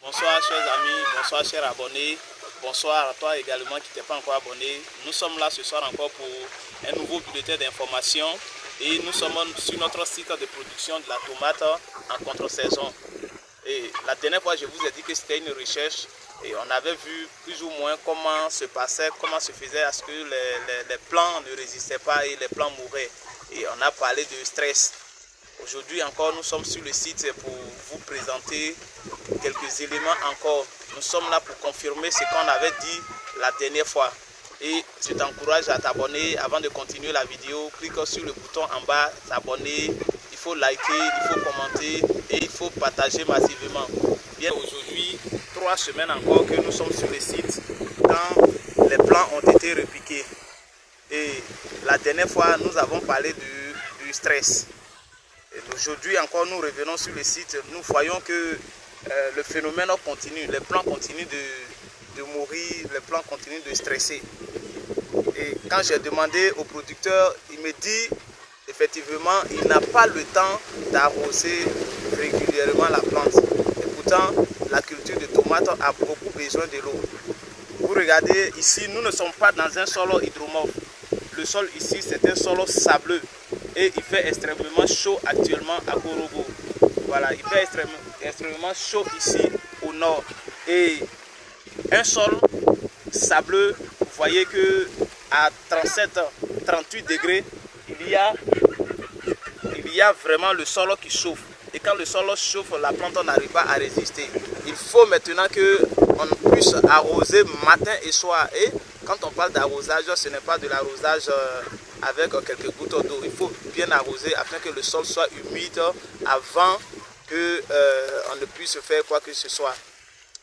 Bonsoir chers amis, bonsoir chers abonnés, bonsoir à toi également qui n'es pas encore abonné. Nous sommes là ce soir encore pour un nouveau bulletin d'information et nous sommes sur notre site de production de la tomate en contre-saison. Et la dernière fois je vous ai dit que c'était une recherche et on avait vu plus ou moins comment se passait, comment se faisait à ce que les plants ne résistaient pas et les plants mouraient. Et on a parlé de stress. Aujourd'hui encore, nous sommes sur le site pour vous présenter quelques éléments encore. Nous sommes là pour confirmer ce qu'on avait dit la dernière fois. Et je t'encourage à t'abonner avant de continuer la vidéo. Clique sur le bouton en bas, t'abonner. Il faut liker, il faut commenter et il faut partager massivement. Bien, aujourd'hui, 3 semaines encore que nous sommes sur le site quand les plants ont été repiqués. Et la dernière fois, nous avons parlé du stress. Aujourd'hui encore, nous revenons sur le site, nous voyons que le phénomène continue, les plants continuent de mourir, les plants continuent de stresser. Et quand j'ai demandé au producteur, il me dit effectivement, il n'a pas le temps d'arroser régulièrement la plante. Et pourtant, la culture de tomates a beaucoup besoin de l'eau. Vous regardez ici, nous ne sommes pas dans un sol hydromorphe. Le sol ici, c'est un sol sableux. Et il fait extrêmement chaud actuellement à Korogo. Voilà, il fait extrêmement chaud ici au nord. Et un sol sableux, vous voyez que à 37-38 degrés, il y a vraiment le sol qui chauffe. Et quand le sol chauffe, la plante n'arrive pas à résister. Il faut maintenant qu'on puisse arroser matin et soir. Et quand on parle d'arrosage, ce n'est pas de l'arrosage avec quelques gouttes d'eau. Il faut bien arroser afin que le sol soit humide avant qu'on ne puisse faire quoi que ce soit.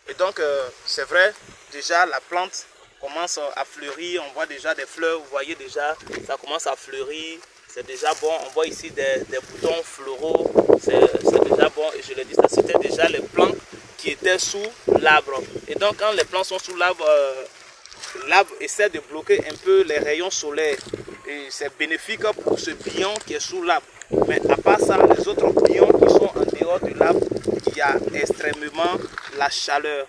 Et donc, c'est vrai, déjà la plante commence à fleurir. On voit déjà des fleurs, vous voyez déjà, ça commence à fleurir. C'est déjà bon. On voit ici des boutons floraux. C'est déjà bon. Et je l'ai dit, ça c'était déjà les plants qui étaient sous l'arbre. Et donc, quand les plants sont sous l'arbre, l'arbre essaie de bloquer un peu les rayons solaires. Et c'est bénéfique pour ce bion qui est sous l'arbre. Mais à part ça, les autres bions qui sont en dehors de l'arbre, il y a extrêmement la chaleur.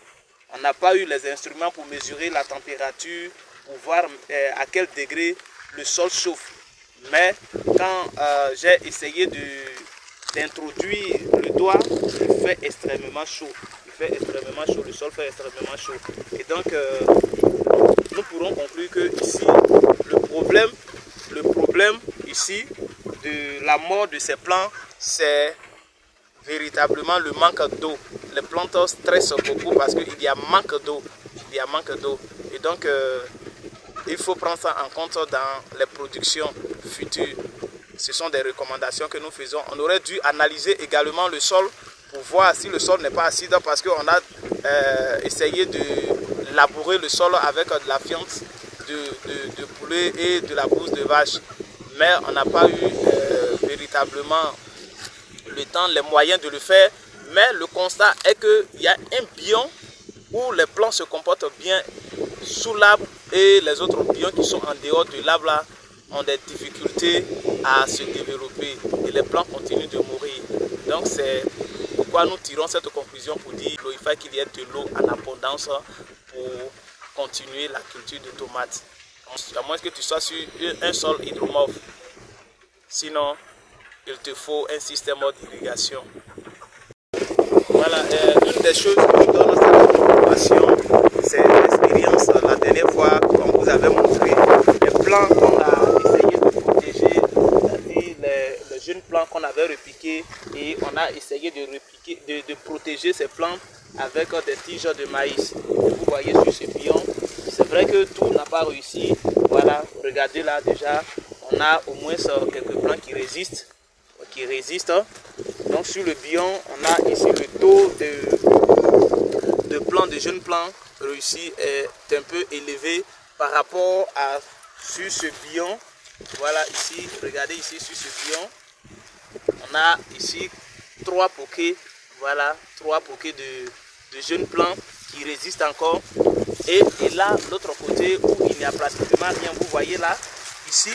On n'a pas eu les instruments pour mesurer la température, pour voir à quel degré le sol chauffe. Mais quand j'ai essayé d'introduire le doigt, il fait extrêmement chaud. Il fait extrêmement chaud, le sol fait extrêmement chaud. Et donc, nous pourrons conclure que ici, le problème ici de la mort de ces plants, c'est véritablement le manque d'eau. Les plantes stressent beaucoup parce qu'il y a manque d'eau. Il y a manque d'eau. Et donc, il faut prendre ça en compte dans les productions futures. Ce sont des recommandations que nous faisons. On aurait dû analyser également le sol pour voir si le sol n'est pas acide parce qu'on a essayé de labourer le sol avec de la fiente de poulet et de la bouse de vache. Mais on n'a pas eu véritablement le temps, les moyens de le faire. Mais le constat est qu'il y a un biome où les plants se comportent bien sous l'arbre et les autres biomes qui sont en dehors de l'arbre là ont des difficultés à se développer et les plants continuent de mourir. Donc c'est pourquoi nous tirons cette conclusion pour dire qu'il faut qu'il y ait de l'eau en abondance pour continuer la culture de tomates. À moins que tu sois sur un sol hydromorphe. Sinon, il te faut un système d'irrigation. Voilà, une des choses qui nous donne cette information, c'est l'expérience. La dernière fois, comme vous avez montré, les plants qu'on a essayé de protéger, c'est-à-dire les jeunes plants qu'on avait repiqués, et on a essayé de protéger ces plants avec des tiges de maïs. Vous voyez sur ce biome, c'est vrai que tout n'a pas réussi. Voilà, regardez là déjà, on a au moins quelques plants qui résistent. Donc sur le biome, on a ici le taux de plants, de jeunes plants réussis est un peu élevé par rapport à sur ce biome. Voilà ici, regardez ici sur ce biome, on a ici 3 bouquets, voilà, 3 bouquets de jeunes plants qui résistent encore. Et là, l'autre côté où il n'y a pratiquement rien, vous voyez là, ici,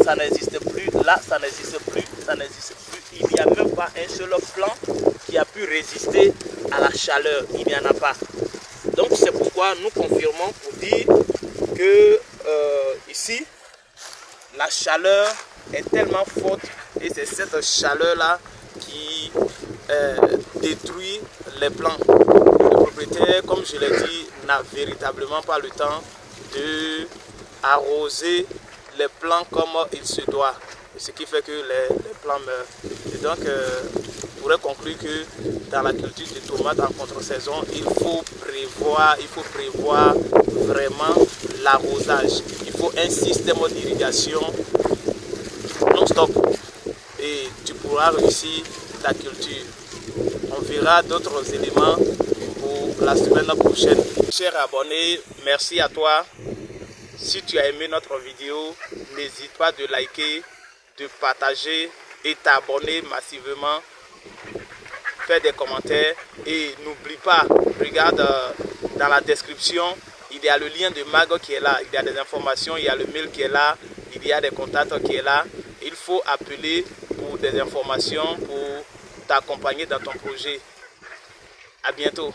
ça n'existe plus, là, ça n'existe plus, ça n'existe plus. il n'y a même pas un seul plant qui a pu résister à la chaleur. Il n'y en a pas. Donc c'est pourquoi nous confirmons pour dire que ici, la chaleur est tellement forte et c'est cette chaleur-là qui détruit les plants. Le propriétaire, comme je l'ai dit, n'a véritablement pas le temps de arroser les plants comme il se doit. Ce qui fait que les plants meurent. Et donc, on pourrait conclure que dans la culture de tomates en contre-saison, il faut prévoir vraiment l'arrosage. Il faut un système d'irrigation non-stop et tu pourras réussir ta culture. On verra d'autres éléments pour la semaine prochaine. Chers abonnés, merci à toi. Si tu as aimé notre vidéo, n'hésite pas de liker, de partager et t'abonner massivement. Fais des commentaires et n'oublie pas, regarde dans la description, il y a le lien de Mago qui est là, il y a des informations, il y a le mail qui est là, il y a des contacts qui est là. Il faut appeler pour des informations, pour t'accompagner dans ton projet. À bientôt.